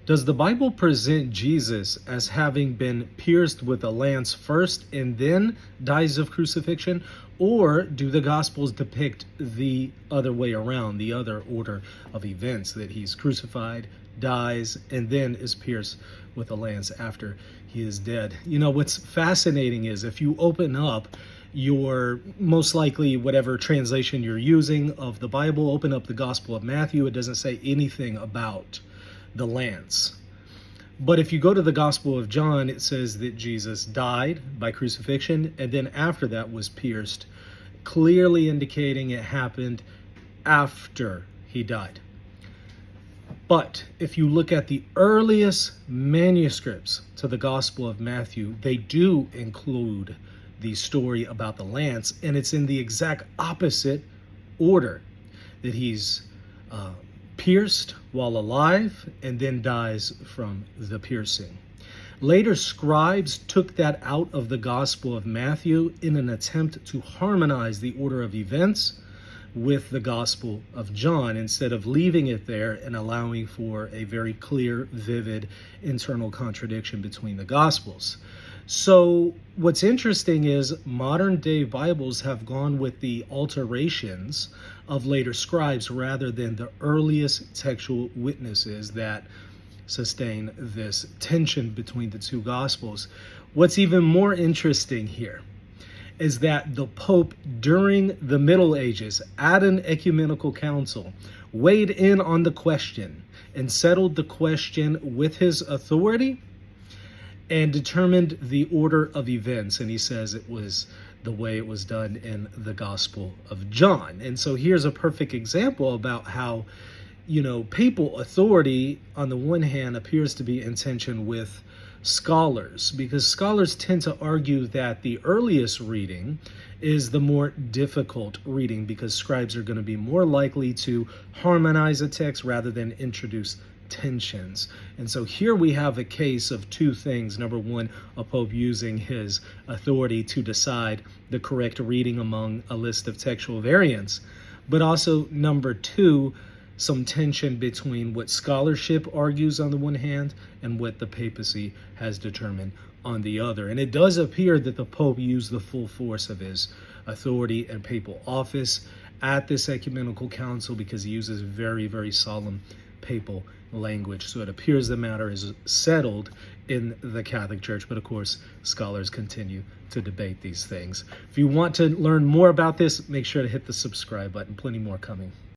Does the Bible present Jesus as having been pierced with a lance first and then dies of crucifixion? Or do the Gospels depict the other way around, the other order of events, that he's crucified, dies, and then is pierced with a lance after he is dead? You know, what's fascinating is if you open up your, most likely whatever translation you're using of the Bible, open up the Gospel of Matthew, it doesn't say anything about the lance. But if you go to the Gospel of John, it says that Jesus died by crucifixion and then after that was pierced, clearly indicating it happened after he died. But if you look at the earliest manuscripts to the Gospel of Matthew, they do include the story about the lance, and it's in the exact opposite order, that he's pierced while alive and then dies from the piercing. Later scribes took that out of the Gospel of Matthew in an attempt to harmonize the order of events with the Gospel of John, instead of leaving it there and allowing for a very clear, vivid internal contradiction between the Gospels. So what's interesting is modern day Bibles have gone with the alterations of later scribes rather than the earliest textual witnesses that sustain this tension between the two Gospels. What's even more interesting here is that the Pope during the Middle Ages at an ecumenical council weighed in on the question and settled the question with his authority and determined the order of events. And he says it was the way it was done in the Gospel of John. And so here's a perfect example about how, you know, papal authority on the one hand appears to be in tension with scholars, because scholars tend to argue that the earliest reading is the more difficult reading because scribes are going to be more likely to harmonize a text rather than introduce tensions. And so here we have a case of two things. Number one, a pope using his authority to decide the correct reading among a list of textual variants, but also number two, some tension between what scholarship argues on the one hand and what the papacy has determined on the other. And it does appear that the Pope used the full force of his authority and papal office at this ecumenical council because he uses very, very solemn papal language. So it appears the matter is settled in the Catholic Church, but of course, scholars continue to debate these things. If you want to learn more about this, make sure to hit the subscribe button. Plenty more coming.